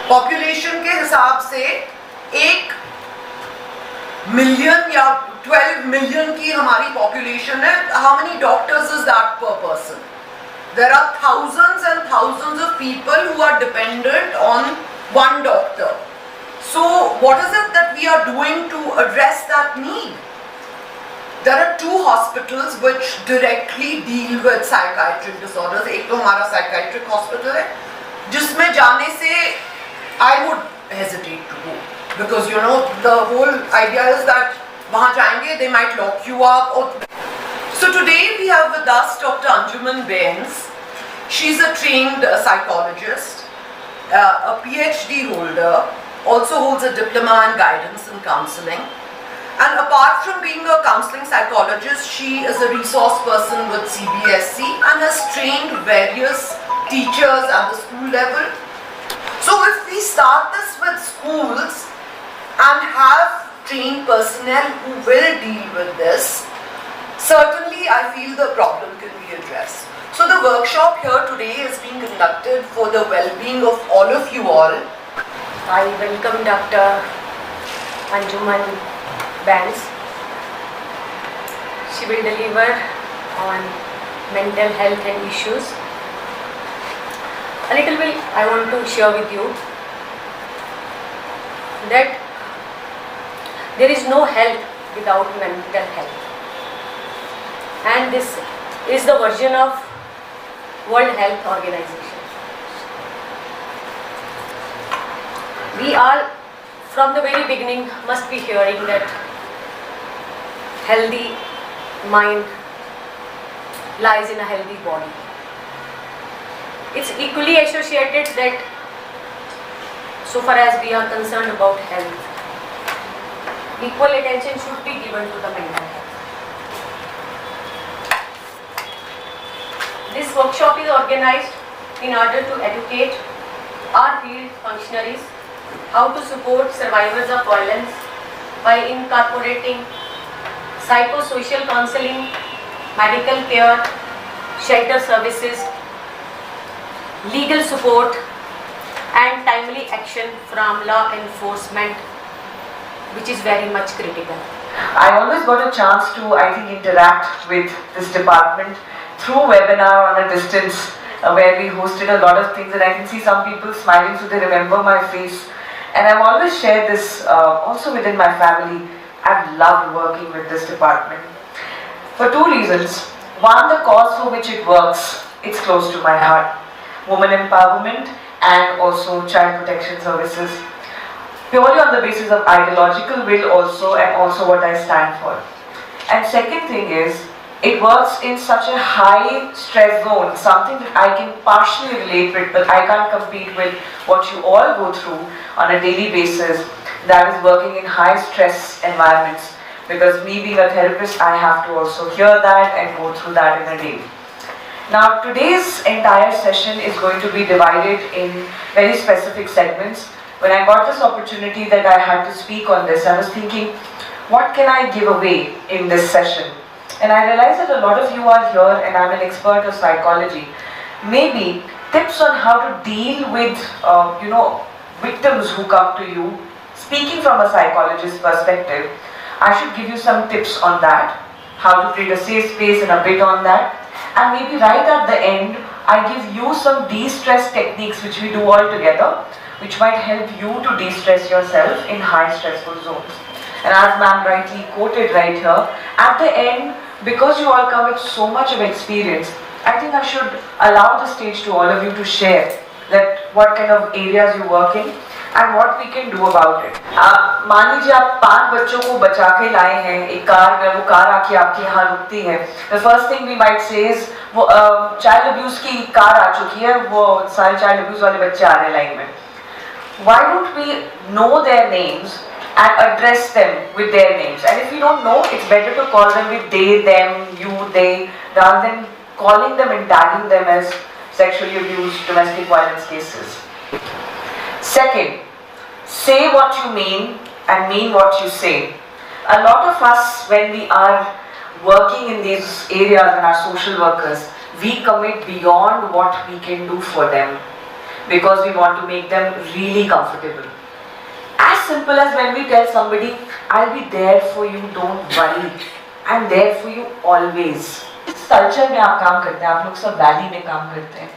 Population के हिसाब से 1 मिलियन या 12 मिलियन की हमारी पॉपुलेशन है. How many doctors is that पर person? There are thousands and thousands of people who are dependent on one doctor. So what is it that we are doing to address that need? There are 2 hospitals which directly deal with psychiatric disorders. एक तो हमारा psychiatric hospital है, जिसमें जाने से I would hesitate to go, because you know the whole idea is that वहाँ जाएंगे they might lock you up. So today we have with us Dr. Anjuman Bains. She's a trained psychologist, a PhD holder, also holds a diploma in guidance and counseling. And apart from being a counseling psychologist, she is a resource person with CBSE and has trained various teachers at the school level. So if we start this with schools and have trained personnel who will deal with this, certainly I feel the problem can be addressed. So the workshop here today is being conducted for the well-being of all of you all. I welcome Dr. Anjuman Bains. She will deliver on mental health and issues. A little bit I want to share with you that there is no health without mental health. And this is the version of World Health Organization. We all from the very beginning must be hearing that healthy mind lies in a healthy body. It's equally associated that so far as we are concerned about health, equal attention should be given to the mental health. This workshop is organized in order to educate our field functionaries how to support survivors of violence by incorporating psychosocial counseling, medical care, shelter services, legal support and timely action from law enforcement, which is very much critical. I always got a chance to, interact with this department through webinar on a distance where we hosted a lot of things, and I can see some people smiling, so they remember my face. And I've always shared this also within my family. I've loved working with this department for 2 reasons. One, the cause for which it works, it's close to my heart. Women empowerment and also child protection services. Purely on the basis of ideological will also, and also what I stand for. And second thing is, it works in such a high stress zone, something that I can partially relate with, but I can't compete with what you all go through on a daily basis, that is working in high stress environments. Because me being a therapist, I have to also hear that and go through that in a day. Now today's entire session is going to be divided in very specific segments. When I got this opportunity that I had to speak on this, I was thinking, what can I give away in this session? And I realized that a lot of you are here and I'm an expert of psychology. Maybe tips on how to deal with, victims who come to you. Speaking from a psychologist's perspective, I should give you some tips on that, how to create a safe space and a bit on that. And maybe right at the end, I give you some de-stress techniques which we do all together, which might help you to de-stress yourself in high stressful zones. And as ma'am rightly quoted right here, at the end, because you all come with so much of experience, I think I should allow the stage to all of you to share that what kind of areas you work in and what we can do about it. मान लीजिए आप 5 बच्चों को बचा के लाए हैं एक कार में, वो कार आके आपके यहाँ रुकती है. The first thing we might say is वो child abuse की कार आ चुकी है, वो सारे child abuse वाले बच्चे आ रहे हैं लाइन में. Why don't we know their names and address them with their names? And if you don't know, it's better to call them with they, them, you, they, rather than calling them and tagging them as sexually abused, domestic violence cases. Second, say what you mean and mean what you say. A lot of us, when we are working in these areas and are social workers, we commit beyond what we can do for them. because we want to make them really comfortable. As simple as when we tell somebody, I'll be there for you, don't worry, I'm there for you always. इस culture में आप काम करते हैं, आप लोग सब valley में काम करते हैं,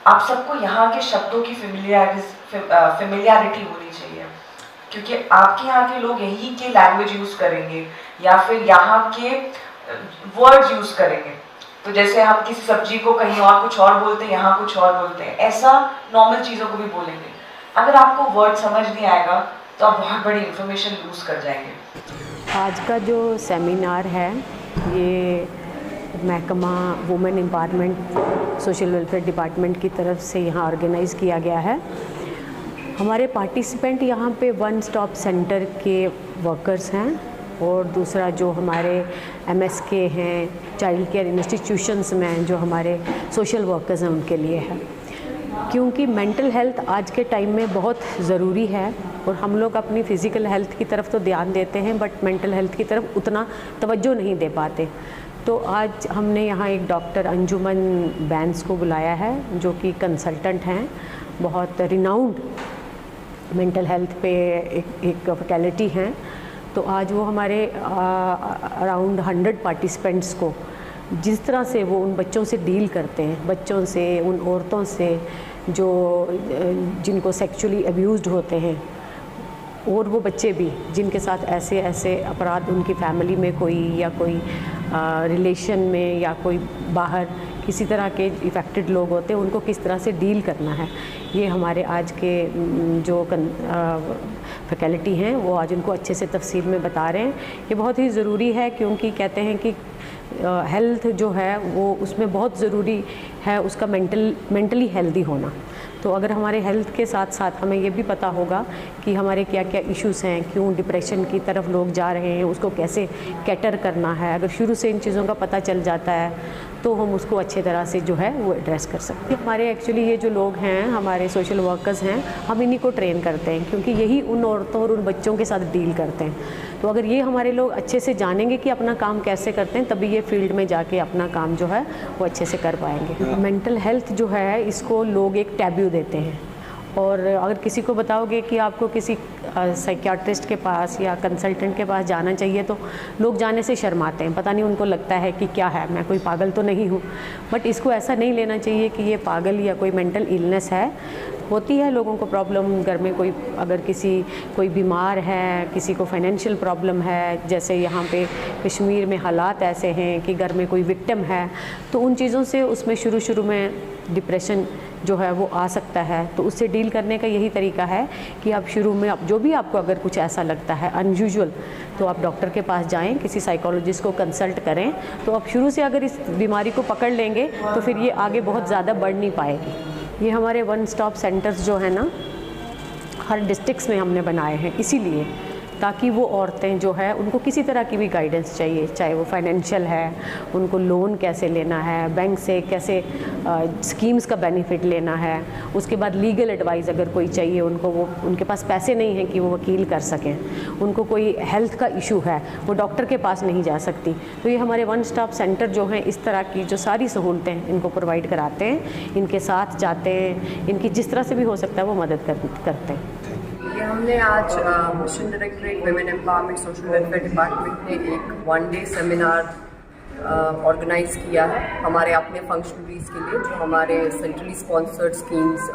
आप सबको यहाँ के शब्दों की फेमिलियरिटी होनी चाहिए, क्योंकि आपके यहाँ के लोग यही के लैंग्वेज यूज करेंगे या फिर यहाँ के वर्ड्स यूज करेंगे। तो जैसे हम किसी सब्जी को कहीं और कुछ और बोलते हैं, यहाँ कुछ और बोलते हैं, ऐसा नॉर्मल चीज़ों को भी बोलेंगे। अगर आपको वर्ड समझ नहीं आएगा तो आप बहुत बड़ी इंफॉर्मेशन लूज कर जाएंगे। आज का जो सेमिनार है ये महकमा women empowerment social welfare department की तरफ से यहाँ ऑर्गेनाइज़ किया गया है। हमारे पार्टिसिपेंट यहाँ पे वन स्टॉप सेंटर के वर्कर्स हैं और दूसरा जो हमारे MSK हैं, चाइल्ड केयर इंस्टीट्यूशंस में जो हमारे सोशल वर्कर्स हैं उनके लिए है, क्योंकि मेंटल हेल्थ आज के टाइम में बहुत ज़रूरी है और हम लोग अपनी फ़िज़िकल हेल्थ की तरफ तो ध्यान देते हैं बट मेंटल हेल्थ की तरफ उतना तवज्जो नहीं दे पाते। तो आज हमने यहाँ एक डॉक्टर अंजुमन बैंस को बुलाया है जो कि कंसल्टेंट हैं, बहुत रिनाउंड मेंटल हेल्थ पे एक फैकल्टी हैं। तो आज वो हमारे अराउंड 100 पार्टिसिपेंट्स को जिस तरह से वो उन बच्चों से डील करते हैं, बच्चों से, उन औरतों से जो जिनको सेक्सुअली अब्यूज़्ड होते हैं, और वो बच्चे भी जिनके साथ ऐसे ऐसे अपराध उनकी फैमिली में कोई या कोई रिलेशन में या कोई बाहर किसी तरह के इफ़ेक्टेड लोग होते हैं, उनको किस तरह से डील करना है, ये हमारे आज के जो फैकल्टी हैं वो आज उनको अच्छे से तफसील में बता रहे हैं। ये बहुत ही ज़रूरी है क्योंकि कहते हैं कि हेल्थ जो है वो उसमें बहुत ज़रूरी है उसका मेंटली हेल्दी होना। तो अगर हमारे हेल्थ के साथ साथ हमें ये भी पता होगा कि हमारे क्या क्या इश्यूज़ हैं, क्यों डिप्रेशन की तरफ लोग जा रहे हैं, उसको कैसे कैटर करना है, अगर शुरू से इन चीज़ों का पता चल जाता है तो हम उसको अच्छे तरह से जो है वो एड्रेस कर सकते हैं। हमारे एक्चुअली ये जो लोग हैं, हमारे सोशल वर्कर्स हैं, हम इन्हीं को ट्रेन करते हैं क्योंकि यही उन औरतों और उन बच्चों के साथ डील करते हैं। तो अगर ये हमारे लोग अच्छे से जानेंगे कि अपना काम कैसे करते हैं, तभी ये फील्ड में जाके अपना काम जो है वो अच्छे से कर पाएंगे। मेंटल हेल्थ जो है इसको लोग एक टैबू देते हैं, और अगर किसी को बताओगे कि आपको किसी साइकियाट्रिस्ट के पास या कंसल्टेंट के पास जाना चाहिए तो लोग जाने से शर्माते हैं, पता नहीं उनको लगता है कि क्या है, मैं कोई पागल तो नहीं हूँ। बट इसको ऐसा नहीं लेना चाहिए कि ये पागल या कोई मेंटल इलनेस है। होती है लोगों को प्रॉब्लम, घर में कोई बीमार है, किसी को फाइनेंशियल प्रॉब्लम है, जैसे यहाँ पे कश्मीर में हालात ऐसे हैं कि घर में कोई विक्टिम है, तो उन चीज़ों से उसमें शुरू में डिप्रेशन जो है वो आ सकता है। तो उससे डील करने का यही तरीका है कि आप शुरू में जो भी आपको अगर कुछ ऐसा लगता है अनयूजुअल, तो आप डॉक्टर के पास जाएं, किसी साइकोलॉजिस्ट को कंसल्ट करें। तो आप शुरू से अगर इस बीमारी को पकड़ लेंगे तो फिर ये आगे बहुत ज़्यादा बढ़ नहीं पाएगी। ये हमारे वन स्टॉप सेंटर्स जो है ना, हर डिस्ट्रिक्ट्स में हमने बनाए हैं इसीलिए, ताकि वो औरतें जो है उनको किसी तरह की भी गाइडेंस चाहिए, चाहे वो फाइनेंशियल है, उनको लोन कैसे लेना है, बैंक से कैसे स्कीम्स का बेनिफिट लेना है, उसके बाद लीगल एडवाइस अगर कोई चाहिए उनको, वो उनके पास पैसे नहीं हैं कि वो वकील कर सकें, उनको कोई हेल्थ का इशू है, वो डॉक्टर के पास नहीं जा सकती, तो ये हमारे वन स्टॉप सेंटर जो हैं इस तरह की जो सारी सहूलतें इनको प्रोवाइड कराते हैं, इनके साथ जाते हैं, इनकी जिस तरह से भी हो सकता है वो मदद करते हैं। ये हमने आज mission directorate women empowerment social welfare department ने एक 1 डे सेमिनार ऑर्गेनाइज किया है हमारे अपने फंक्शनरीज के लिए, जो हमारे सेंट्रली स्पॉन्सर्ड स्कीम्स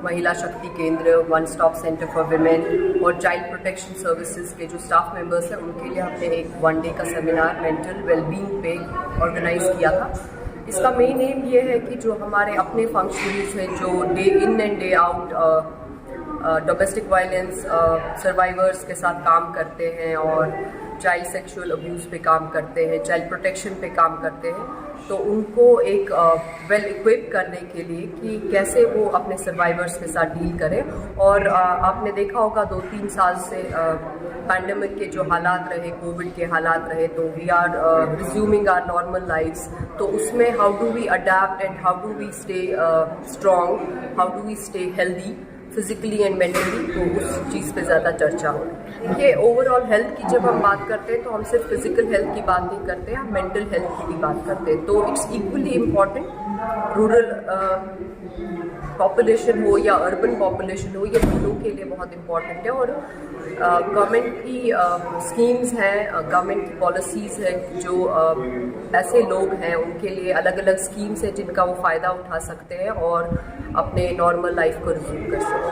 महिला शक्ति केंद्र, one stop centre for women और चाइल्ड प्रोटेक्शन सर्विसेज के जो स्टाफ मेंबर्स हैं उनके लिए हमने एक 1 डे का सेमिनार मेंटल वेलबींग पे ऑर्गेनाइज किया था। इसका मेन एम ये है कि जो हमारे अपने फंक्शनरीज हैं जो day in and day out domestic violence survivors के साथ काम करते हैं और चाइल्ड सेक्सुअल अब्यूज़ पे काम करते हैं, चाइल्ड प्रोटेक्शन पे काम करते हैं, तो उनको एक वेल इक्विप करने के लिए कि कैसे वो अपने सर्वाइवर्स के साथ डील करें। और आपने देखा होगा 2-3 साल से पैंडेमिक के जो हालात रहे, कोविड के हालात रहे, तो we are resuming our normal lifes, तो उसमें how do we adapt and how do we stay strong, how do we stay healthy physically and mentally, तो उस चीज़ पे ज़्यादा चर्चा हो रही है। ये ओवरऑल हेल्थ की जब हम बात करते हैं तो हम सिर्फ फिजिकल हेल्थ की बात नहीं करते हैं, हम मेंटल हेल्थ की भी बात करते हैं। तो it's equally important, rural population हो या अर्बन पॉपुलेशन हो, ये दोनों के लिए बहुत इम्पॉर्टेंट है। और गवर्नमेंट की स्कीम्स हैं, गवर्नमेंट की पॉलिसीज़ हैं, जो ऐसे लोग हैं उनके लिए अलग अलग स्कीम्स हैं जिनका वो फ़ायदा उठा सकते हैं और अपने नॉर्मल लाइफ को रिज्यूम कर सकते हैं।